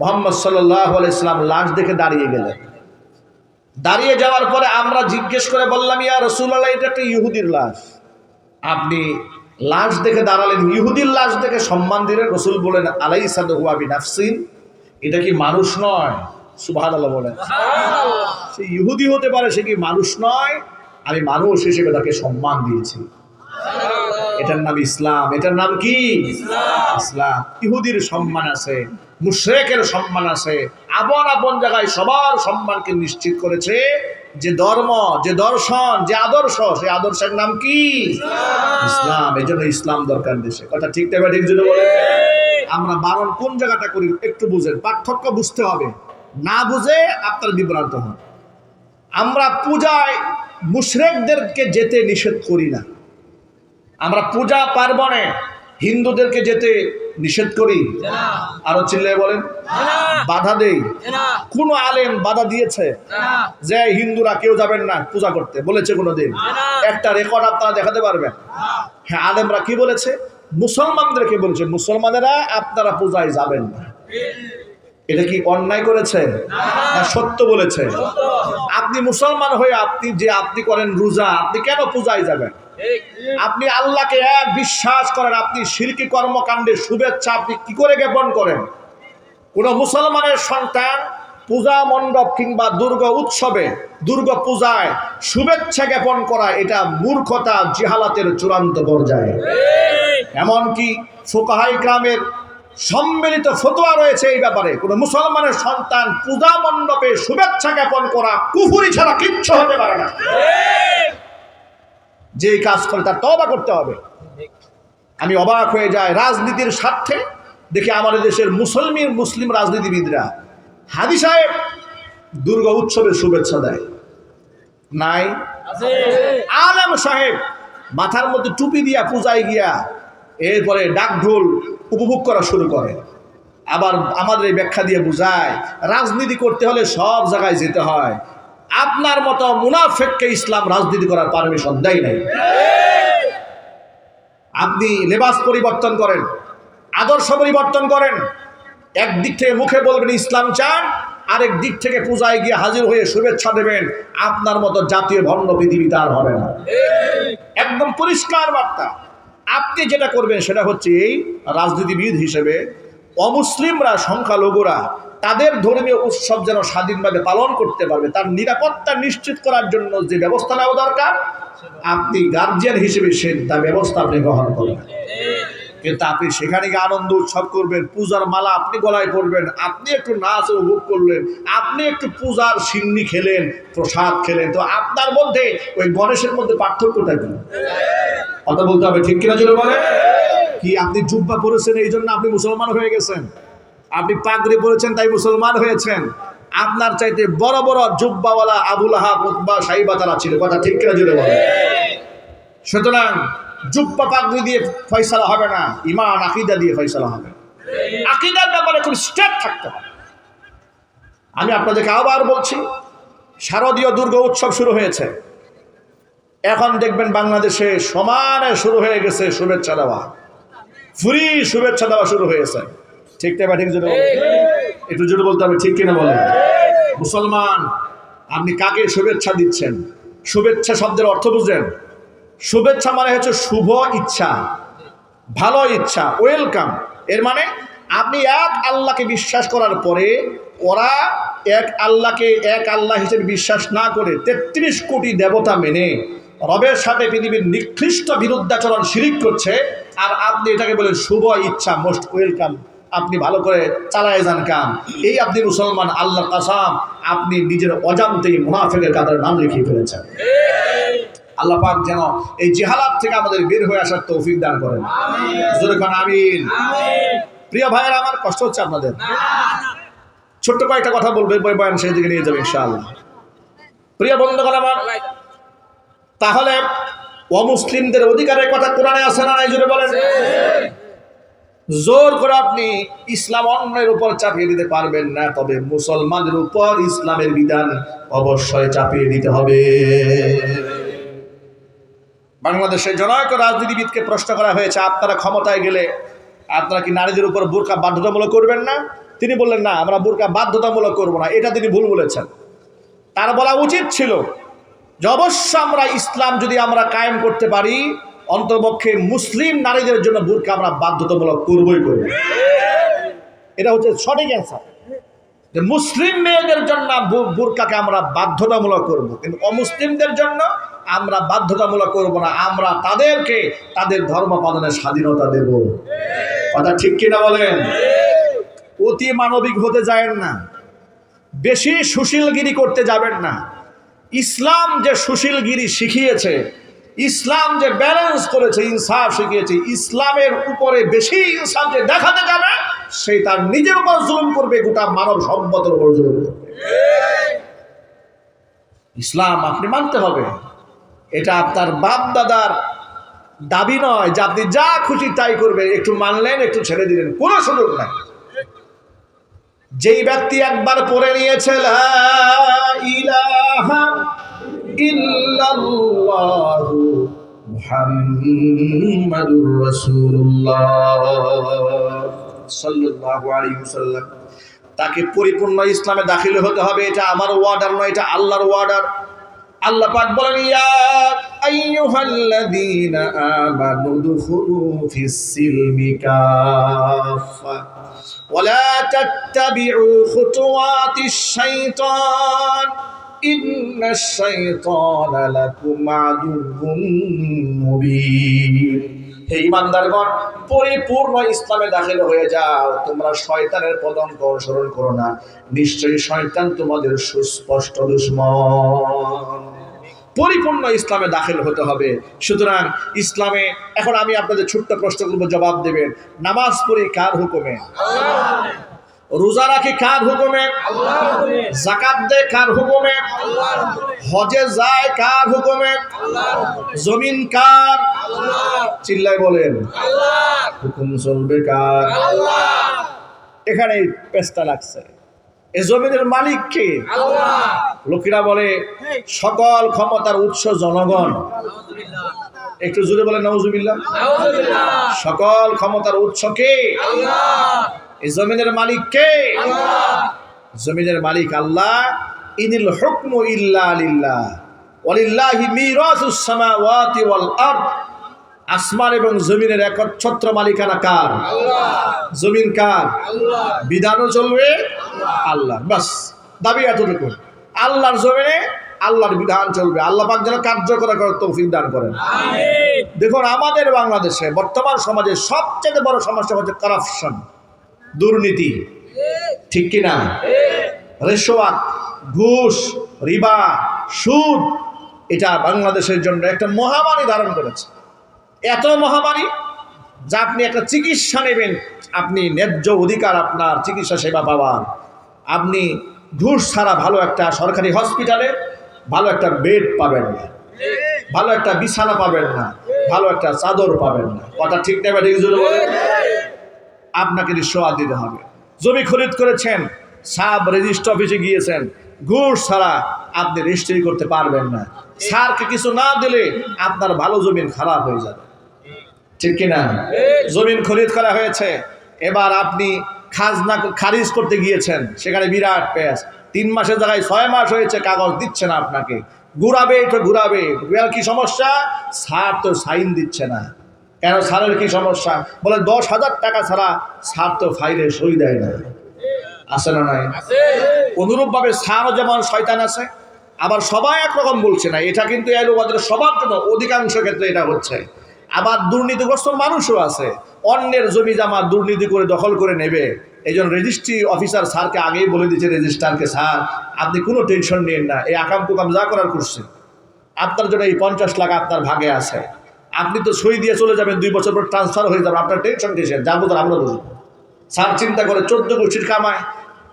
মুহাম্মদ সাল্লাল্লাহু আলাইহি সাল্লাম লাশ দেখে দাঁড়িয়ে গেলেন। দাঁড়িয়ে যাওয়ার পরে আমরা জিজ্ঞেস করে বললাম, ইয়া রাসূলুল্লাহ, এটা একটা ইহুদির লাশ, আপনি লাশ দেখে দাঁড়ালেন, ইহুদির লাশ দেখে সম্মান দিলেন। রাসূল বলেন, আলাইসা হুয়া বিনাফসিন, এটা কি মানুষ নয়? সুবহানাল্লাহ বলেন। সে ইহুদি হতে পারে, সে কি মানুষ নয়? আমি মানুষ হিসেবে তাকে সম্মান দিয়েছি। এটার নাম ইসলাম। এটার নাম কি? ইসলাম। ইহুদির সম্মান আছে, মুশরিকের সম্মান আছে, আপন আপন জায়গায় সবার সম্মানকে নিশ্চিত করেছে যে ধর্ম, যে দর্শন, যে আদর্শ, সেই আদর্শের নাম কি? ইসলাম। এই জন্য ইসলাম দরকার দেশে। কথা ঠিক না? ঠিক জন্য বলে আমরা বারণ কোন জায়গাটা করি একটু বুঝেন, পার্থক্য বুঝতে হবে। না বুঝে আপনার বিভ্রান্ত হন। আমরা পূজায় মুশরিকদেরকে যেতে নিষেধ করি না, আমরা পূজা পার্বণে হিন্দুদেরকে যেতে নিষেধ করি। আরো চিল্লায় বলেন, বাধা দেই। কোন আলেম বাধা দিয়েছে যে হিন্দুরা কেউ যাবেন না পূজা করতে? বলেছে কোনোদিন? একটা রেকর্ড আপনারা দেখাতে পারবেন? হ্যাঁ, আলেমরা কি বলেছে? মুসলমানদেরকে বলেছে, মুসলমানেরা আপনারা পূজায় যাবেন না। এটা কি অন্যায় করেছে না সত্য বলেছে? আপনি মুসলমান হয়ে আপনি করেন রোজা, আপনি কেন পূজায় যাবেন? আপনি আল্লাহকে এক বিশ্বাস করেন, আপনি শিরকি কর্মকাণ্ডে শুভেচ্ছা আপনি কি করে জ্ঞাপন করেন? কোন মুসলমানের সন্তান পূজা মণ্ডপ কিংবা দুর্গা উৎসবে, দুর্গা পূজায় শুভেচ্ছা জ্ঞাপন করা এটা মূর্খতা, জিহালাতের চূড়ান্ত পর্যায়ে। এমনকি ফুকাহায়ে কেরামের সম্মিলিত ফতোয়া রয়েছে এই ব্যাপারে। কোন মুসলমানের সন্তান পূজা মণ্ডপে শুভেচ্ছা জ্ঞাপন করা কুফরি ছাড়া কিচ্ছু হতে পারে না। যে কাজ করে তার তওবা করতে হবে। আমি অবাক হয়ে যাই, রাজনীতির স্বার্থে দেখি আমাদের দেশের মুসলিম রাজনীতিবিদরা হাদি সাহেব দুর্গা উৎসবের শুভেচ্ছা দেয় নাই? আলেম সাহেব মাথার মধ্যে টুপি দিয়া পূজায় গিয়া এরপরে ডাক ঢোল উপভোগ করা শুরু করে। আবার আমাদের এই ব্যাখ্যা দিয়ে বুঝায় রাজনীতি করতে হলে সব জায়গায় যেতে হয়। আপনার মতো মুনাফিককে ইসলাম রাজনীতি করার পারমিশন দেয় নাই। আপনি লেবাস পরিবর্তন করেন, আদর্শ পরিবর্তন করেন, একদিক থেকে মুখে বলবেন ইসলাম চান, আরেক দিক থেকে পূজায় গিয়ে হাজির হয়ে শুভেচ্ছা দেবেন, আপনার মতো জাতীয় ভণ্ড পৃথিবীতে আর হবে না। একদম পরিষ্কার বার্তা। আপনি যেটা করবেন সেটা হচ্ছে এই, রাজনীতিবিদ হিসেবে অমুসলিমরা, সংখ্যালঘুরা তাদের ধর্মীয় উৎসব যেন স্বাধীনভাবে পালন করতে পারবে, তার নিরাপত্তা নিশ্চিত করার জন্য যে ব্যবস্থা নেওয়া দরকার, আপনি গার্জিয়ান হিসেবে সে ব্যবস্থা আপনি গ্রহণ করবেন। কিন্তু আপনি সেখানে গিয়ে আনন্দ উৎসব করবেন, পূজার মালা আপনি গলায় পরবেন, আপনি একটু নাচ উপভোগ করলেন, আপনি একটু পূজার সিন্নি খেলেন, প্রসাদ খেলেন, তো আপনার মধ্যে ওই গণেশের মধ্যে পার্থক্যটা কি? কথা বলতে হবে, ঠিক কিনা জোরে বলেন? কি আপনি জুব্বা পরেছেন এই জন্য আপনি মুসলমান হয়ে গেছেন? আপনি পাগড়ি পরেছেন তাই মুসলমান হয়েছেন? আপনার চাইতে বড় বড় জুব্বাওয়ালা আবু লাহাব, উতবা, সাইবা তারা ছিল। কথা ঠিক কিনা জোরে বলেন? সুতরাং জুব্বা পাগড়ি দিয়ে ফয়সালা হবে না, ঈমান আকীদা দিয়ে ফয়সালা হবে। আকীদার ব্যাপারে খুব স্ট্রেট থাকতে হবে। আমি আপনাদেরকে আবার বলছি, শারদীয় দুর্গা উৎসব শুরু হয়েছে। এখন দেখবেন বাংলাদেশে সমানে শুরু হয়ে গেছে শুভেচ্ছা দেওয়া, ফ্রি শুভেচ্ছা দেওয়া শুরু হয়েছে। ঠিক না? ঠিক জোরে একটু জোরে বলতে হবে, ঠিক কিনা বলেন? মুসলমান, আপনি কাকে শুভেচ্ছা দিচ্ছেন? শুভেচ্ছা শব্দের অর্থ বুঝেন? শুভেচ্ছা মানে হচ্ছে শুভ ইচ্ছা, ভালো ইচ্ছা, ওয়েলকাম। এর মানে আপনি এক আল্লাহকে বিশ্বাস করার পরে ওরা এক আল্লাহ হিসেবে বিশ্বাস না করে 33 কোটি দেবতা মেনে রবের সাথে পৃথিবীর নিকৃষ্ট বিরুদ্ধাচরণ শিরিক করছে, আর আপনি এটাকে বলেন শুভ ইচ্ছা, মোস্ট ওয়েলকাম, আপনি ভালো করে চালায় যান কাম। এই আপনি মুসলমান, আল্লাহর কসম আপনি নিজের অজান্তেই মুনাফিকের কাতারে নাম লিখিয়ে ফেলেছেন। আল্লাহ পাক যেন এই জিহালাত থেকে আমাদের বের হয়ে আসার তৌফিক দান করেন। জোরে কোন আমিন। প্রিয় ভাইয়েরা, আমার কষ্ট হচ্ছে আপনাদের, ছোট্ট কয়েকটা কথা বলবে, বয়ান সেই দিকে নিয়ে যাবে ইনশাআল্লাহ। প্রিয় বন্ধুগণ আমার, তাহলে অমুসলিমদের অধিকারের কথা কোরআনে আছে না নাই? জোরে বলেন। জোর করে আপনি ইসলাম অন্যের উপর চাপিয়ে দিতে পারবেন না, তবে মুসলমানদের উপর ইসলামের বিধান অবশ্যই চাপিয়ে দিতে হবে। বাংলাদেশের জনৈক রাজনীতিবিদকে প্রশ্ন করা হয়েছে, আপনারা ক্ষমতায় গেলে আপনারা কি নারীদের উপর বোরকা বাধ্যতামূলক করবেন না? তিনি বললেন না, আমরা বোরকা বাধ্যতামূলক করব না, এটা তিনি ভুল বলেছেন। তার বলা উচিত ছিল যে অবশ্য আমরা ইসলাম যদি আমরা কায়েম করতে পারি, অন্তপক্ষে মুসলিম নারীদের জন্য বোরকা আমরা বাধ্যতামূলক করবই করব। এটা হচ্ছে সঠিক অ্যান্সার, যে মুসলিম মেয়েদের জন্য বোরকাকে আমরা বাধ্যতামূলক করব, কিন্তু অমুসলিমদের জন্য আমরা বাধ্যতামূলক করব না। আমরা তাদেরকে তাদের ধর্ম পালনের স্বাধীনতা দেব। কথা ঠিক কিনা বলেন? অতি মানবিক হতে যাবেন না, বেশি সুশীলগিরি করতে যাবেন না। ইসলাম যে সুশীলগিরি শিখিয়েছে, ইসলাম যে ব্যালেন্স করেছে, ইনসাফ শিখিয়েছে, ইসলামের উপরে বেশি ইনসাফ যে দেখাতে যাবে, সেই তার নিজের উপর জুলুম করবে, গোটা মানব সম্পদের উপর জুলুম করবে। ইসলাম আপনি মানতে হবে, এটা আপনার বাপ দাদার দাবি নয় যে আপনি যা খুশি তাই করবেন, একটু মানলেন একটু ছেড়ে দিলেন, কোনো সুযোগ নাই। যেই ব্যক্তি একবার পড়ে নিয়েছে লা ইলাহা ইল্লাল্লাহু মুহাম্মাদুর রাসূলুল্লাহ সাল্লাল্লাহু আলাইহি ওয়াসাল্লাম, তাকে পরিপূর্ণ ইসলামে দাখিল হতে হবে। এটা আমার ওয়ার্ডার নয়, এটা আল্লাহর ওয়ার্ডার। আল্লাহ পাক বলেন, ইয়া আইয়ুহাল্লাযীনা আমানু দুখুলু ফিস সিলমি কাফা ওয়া লা তাত্তাবিউ খুতুওয়াতিশ শাইতান ইন্নাশ শাইতানা লাকুম আদুউম মুবিন। হে ঈমানদারগণ, পরিপূর্ণ ইসলামে দাখিল হয়ে যাও, তোমরা শয়তানের পদাঙ্ক অনুসরণ করো না, নিশ্চয়ই শয়তান তোমাদের সুস্পষ্ট দুশমন। পরিপূর্ণ ইসলামে দাখিল হতে হবে। সুতরাং ইসলামে এখন আমি আপনাদের ছোট্ট প্রশ্ন করব, জবাব দেবেন। নামাজ পড়ি কার হুকুমে? রোজা রাখি কার হুকুমে? যাকাত দেয় কার হুকুমে? হজে যায় কার হুকুমে? জমিন কার? চিল্লায় বলেন, হুকুম চলবে কার? এখানে পেস্তা লাগছে। এই জমিনের মালিক কে? লোকেরা বলে সকল ক্ষমতার উৎস জনগণ। একটু জোরে বলে নাউজুবিল্লাহ। সকল ক্ষমতার উৎস কে? এই জমিনের মালিক কে? জমিনের মালিক আল্লাহ। ইনিল হুকমু ইল্লা লিল্লাহ ওয়ালিল্লাহি মিরাসুস সামাওয়াতি ওয়াল আরদ। আসমান এবং জমিনের একচ্ছত্র মালিকানা কার? জমিন কার? বিধানও চলবে আল্লাহর। বাস দাবি এতটুকু, আল্লাহর জমিনে আল্লাহর বিধান চলবে। আল্লাহ পাক যেন কার্যকর করার তৌফিক দান করেন। দেখুন, আমাদের বাংলাদেশে বর্তমান সমাজে সবচেয়ে বড় সমস্যা হচ্ছে কারাপশন, দুর্নীতি। ঠিক কিনা? রিশওয়াত, ঘুষ, রিবা, সুদ, এটা বাংলাদেশের জন্য একটা মহামারী ধারণ করেছে। এত মহামারী যা আপনি একটা চিকিৎসা নেবেন, আপনি ন্যায্য অধিকার আপনার চিকিৎসা সেবা পাওয়ার, আপনি ঘুষ ছাড়া ভালো একটা সরকারি হসপিটালে ভালো একটা বেড পাবেন না, ভালো একটা বিছানা পাবেন না, ভালো একটা চাদর পাবেন না। কথা ঠিক নেবে? ঠিক জোরে বলেন। আপনাকে রিশওয়াত দিতে হবে। জমি খরিদ করেছেন, সাব রেজিস্ট্রি অফিসে গিয়েছেন, ঘুষ ছাড়া আপনি রেজিস্ট্রি করতে পারবেন না। স্যারকে কিছু না দিলে আপনার ভালো জমিন খারাপ হয়ে যাবে। ঠিক কিনা? জমিন খরিদ করা হয়েছে, এবার আপনি খাজনা খারিজ করতে গিয়েছেন, সেখানে বিরাট পেশ, 3 মাসের জায়গায় 6 মাস হয়েছে, কাগজ দিচ্ছে না আপনাকে। ঘুরাবে তো ঘুরাবে, কি সমস্যা? স্যার তো সাইন দিচ্ছে না। কেন? স্যারের কি সমস্যা? বলে 10,000 টাকা ছাড়া স্যার তো ফাইলে সই দেয় না। আছে না নাই? অনুরূপ ভাবে স্যারও যেমন শয়তান আছে, আবার সবাই একরকম বলছে না, এটা কিন্তু এলোবাদের সবার জন্য অধিকাংশ ক্ষেত্রে এটা হচ্ছে। আবার দুর্নীতিগ্রস্ত মানুষও আছে, অন্যের জমি জামা দুর্নীতি করে দখল করে নেবে। এই জন্য রেজিস্ট্রি অফিসার স্যারকে আগেই বলে দিচ্ছে, রেজিস্ট্রারকে, স্যার আপনি কোনো টেনশন নিন না, এই আকাম কুকাম যা করার করছে, আপনার জন্য এই 50 লাখ আপনার ভাগে আছে, আপনি তো সই দিয়ে চলে যাবেন, 2 বছর পর ট্রান্সফার হয়ে যাবে, আপনার টেনশন কিসের, যাবো তো আমরা বুঝবো। স্যার চিন্তা করে 14 গোষ্ঠীর কামায়,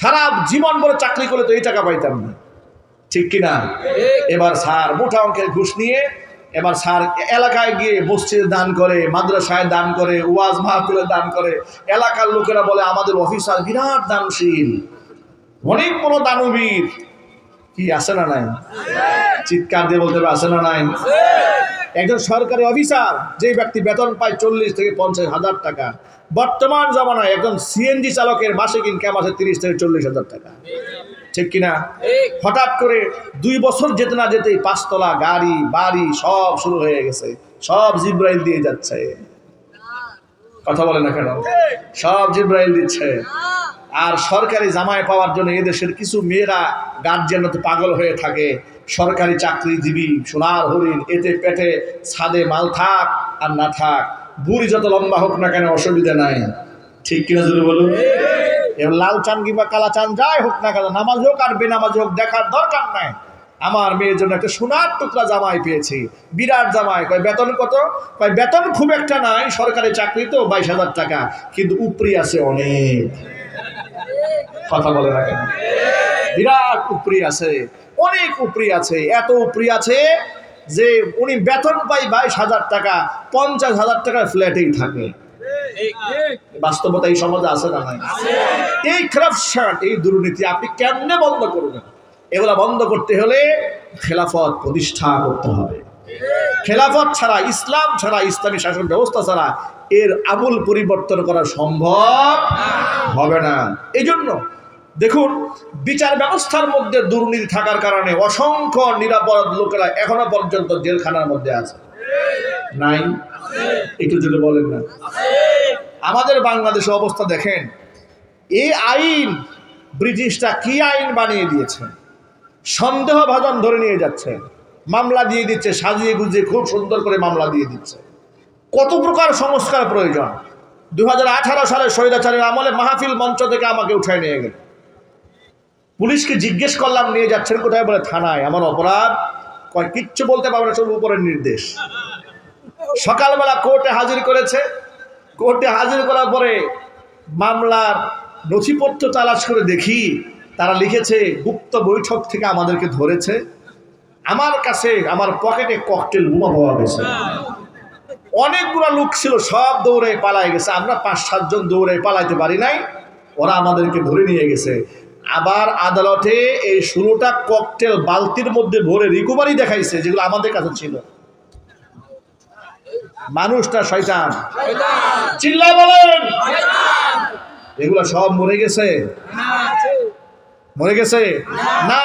সারা জীবন বলে চাকরি করলে তো এই টাকা পাইতাম না। ঠিক কিনা? এবার স্যার মোটা অঙ্কের ঘুষ নিয়ে এবার স্যার এলাকায় গিয়ে মসজিদে দান করে, মাদ্রাসায় দান করে, ওয়াজ মাহফিলে দান করে। এলাকার লোকেরা বলে আমাদের অফিসার বিরাট দানশীল, অনেক বড় দানবীর। কি আছে না নাই? চিৎকার দিয়ে বলতে হবে, আছে না নাই? একজন সরকারি অফিসার যে ব্যক্তি বেতন পায় 40 থেকে 50,000 টাকা, বর্তমান জমানায় একজন সিএনজি চালকের মাসিক ইনকাম আছে 30 থেকে 40,000 টাকা। ঠিক কিনা? হঠাৎ করে 2 বছর যেতে না যেতেই 5 তলা গাড়ি বাড়ি সব শুরু হয়ে গেছে, সব জিব্রাইল দিয়ে যাচ্ছে। কথা বলে না কেন? সব জিব্রাইল দিচ্ছে। আর সরকারি জামাই পাওয়ার জন্য এদেশের কিছু মেয়েরা গার্জিয়ান তো পাগল হয়ে থাকে। সরকারি চাকরিজীবী সোনার হরিণ, এতে পেটে ছাদে মাল থাক আর না থাক, বুড়ি যত লম্বা হোক না কেন অসুবিধা নাই। ঠিক কিনা যদি বলুন? এবার লাল চান কিংবা কালা চান যাই হোক না কেন, নামাজ হোক আর বেনামাজ হোক, দেখার দরকার নাই। আমার মেয়ের জন্য একটা সোনার টুকরা জামাই পেয়েছি, বিরাট জামাই। কয় বেতন কত? কয় বেতন খুব একটা নাই, সরকারি চাকরি তো 22,000 টাকা, কিন্তু উপরি আছে অনেক। কথা বলে না কেন? বিরাট উপরি আছে, অনেক উপরি আছে। এত উপরি আছে যে উনি বেতন পাই 22,000 টাকা, 50,000 টাকার ফ্ল্যাটেই থাকে। বাস্তবতা এই সমাজে আছে না নাই? এই করাপশন, এই দুর্নীতি আপনি কেমনে বন্ধ করবেন? এগুলা বন্ধ করতে হলে খেলাফত প্রতিষ্ঠা করতে হবে। খেলাফত ছাড়া, ইসলাম ছাড়া, ইসলামী শাসন ব্যবস্থা ছাড়া এর আমূল পরিবর্তন করা সম্ভব হবে না। এই জন্য দেখুন, বিচার ব্যবস্থার মধ্যে দুর্নীতি থাকার কারণে অসংখ্য নিরাপরাধ লোকেরা এখনো পর্যন্ত জেলখানার মধ্যে আছে। নাই? একটু যদি বলেন না। আমাদের বাংলাদেশের অবস্থা দেখেন। এই আইন ব্রিটিশরা কি আইন বানিয়ে দিয়েছে? সন্দেহভাজন ধরে নিয়ে যাচ্ছে, মামলা দিয়ে দিচ্ছে, সাজিয়ে গুজিয়ে খুব সুন্দর করে মামলা দিয়ে দিচ্ছে। কত প্রকার সংস্কার প্রয়োজন। 2018 সালে স্বৈরাচারের আমলে মাহফিল মঞ্চ থেকে আমাকে উঠায় নিয়ে গেল। পুলিশকে জিজ্ঞেস করলাম নিয়ে যাচ্ছেন কোথায়? বলে থানায়। আমার অপরাধ? কয় কিচ্ছু বলতে পারবে না, সব উপরের নির্দেশ। সকালবেলা কোর্টে হাজির করেছে। কোর্টে হাজির করার পরে মামলার নথিপত্র তালাশ করে দেখি তারা লিখেছে গুপ্ত বৈঠক থেকে আমাদেরকে ধরেছে। আমার কাছে, আমার পকেটে ককটেল বোমা পাওয়া গেছে। অনেকগুলো লোক ছিল, সব দৌড়ে পালাই গেছে। আমরা 5-7 জন দৌড়ে পালাইতে পারি নাই, ওরা আমাদেরকে ধরে নিয়ে গেছে। আবার আদালতে এই 16টা ককটেল বালতির মধ্যে ভরে রিকভারি দেখাইছে, যেগুলো আমাদের কাছে ছিল। মানুষটা শয়তান। চিল্লায় বলেন, এগুলো সব মরে গেছে? মরে গেছে না।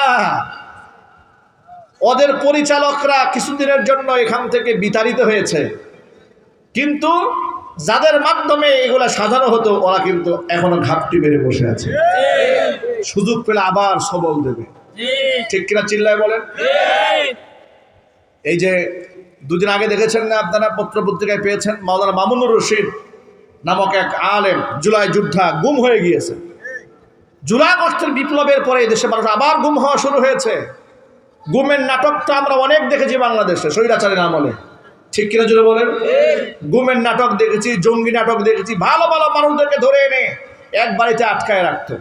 ওদের পরিচালকরা কিছুদিনের জন্য এখান থেকে বিতাড়িত হয়েছে, কিন্তু যাদের মাধ্যমে এগুলা সাজানো হতো ওরা কিন্তু এখনো ঘাপটি মেরে বসে আছে। সুযোগ পেলে আবার সবল দেবে। ঠিক কিনা? চিল্লায় বলেন। এই যে 2 দিন আগে দেখেছেন না আপনারা, পত্র পত্রিকায় পেয়েছেন, মাওলানা মামুনুর রশিদ নামক এক আলেম জুলাই যোদ্ধা গুম হয়ে গিয়েছে। জুলাই আগস্টের বিপ্লবের পরে দেশে মানুষ আবার গুম হওয়া শুরু হয়েছে। গুমের নাটকটা আমরা অনেক দেখেছি বাংলাদেশে স্বৈরাচারের আমলে। ঠিক কিনা জুড়ে বলেন? গুমের নাটক দেখেছি, জঙ্গি নাটক দেখেছি। ভালো ভালো মানুষদেরকে ধরে এনে এক বাড়িতে আটকায় রাখতো,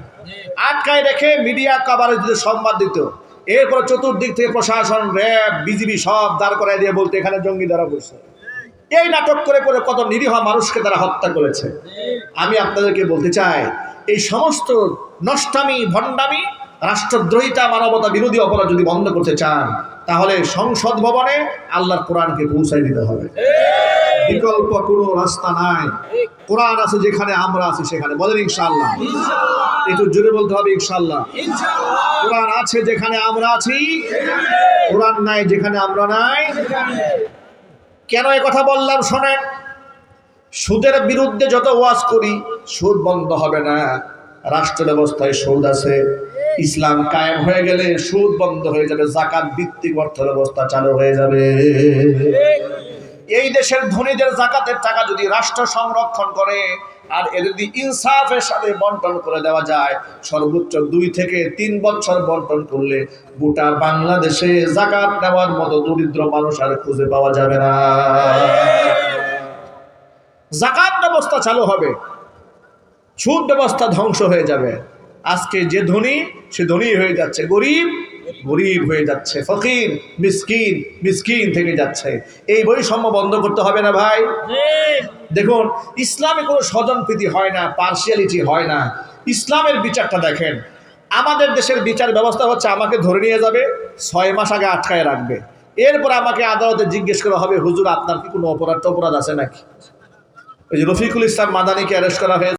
আটকায় রেখে মিডিয়া কভারেজ দিতে, সংবাদ দিত। এরপর চতুর্দিক থেকে প্রশাসন, র্যাব, বিজিবি সব দাঁড় করায় দিয়ে বলতে এখানে জঙ্গি ধরা পড়ছে। এই নাটক করে করে কত নিরীহ মানুষকে তারা হত্যা করেছে। আমি আপনাদেরকে বলতে চাই, এই সমস্ত নষ্টামি, ভণ্ডামি, রাষ্ট্রদ্রোহিতা, মানবতা বিরোধী অপরাধ যদি বন্ধ করতে চান, তাহলে সংসদ ভবনে আল্লাহর কোরআনকে পৌঁছাই দিতে হবে। বিকল্প কোনো রাস্তা নাই। কোরআন আছে যেখানে, আমরা আছি সেখানে। বলেন ইনশাআল্লাহ। একটু জোরে বলতে হবে ইনশাআল্লাহ। কোরআন আছে যেখানে আমরা আছি, কোরআন নাই যেখানে আমরা নাই। কেন এ কথা বললাম শোনেন। সুদের বিরুদ্ধে যত ওয়াজ করি, সুদ বন্ধ হবে না। রাষ্ট্র ব্যবস্থায় সুদ আছে, ইসলাম কায়েম হয়ে গেলে সুদ বন্ধ হয়ে যাবে, যাকাত ভিত্তিক অর্থ ব্যবস্থা চালু হয়ে যাবে। এই দেশের ধনীদের যাকাতের টাকা যদি রাষ্ট্র সংরক্ষণ করে আর এদের যদি ইনসাফের সাথে বন্টন করে দেওয়া যায়, সর্বোচ্চ 2 থেকে 3 বছর বন্টন করলে গোটা বাংলাদেশে যাকাত নেওয়ার মতো দরিদ্র মানুষ আর খুঁজে পাওয়া যাবে না। যাকাত ব্যবস্থা চালু হবে, সুদ ব্যবস্থা ধ্বংস হয়ে যাবে। আজকে যে ধনী সে ধনী হয়ে যাচ্ছে, গরিব গরিব হয়ে যাচ্ছে, ফকির মিসকিন মিসকিন থেকে যাচ্ছে। এই বৈষম্য বন্ধ করতে হবে না ভাই? দেখুন, ইসলামে কোনো স্বজনপ্রীতি হয় না, পার্সিয়ালিটি হয় না। ইসলামের বিচারটা দেখেন। আমাদের দেশের বিচার ব্যবস্থা হচ্ছে আমাকে ধরে নিয়ে যাবে, 6 মাস আগে আটকায় রাখবে, এরপর আমাকে আদালতে জিজ্ঞেস করা হবে, হুজুর আপনার কি কোনো অপরাধ আছে নাকি? ওই যে রফিকুল ইসলাম মাদানিকে অ্যারেস্ট করা হয়েছে।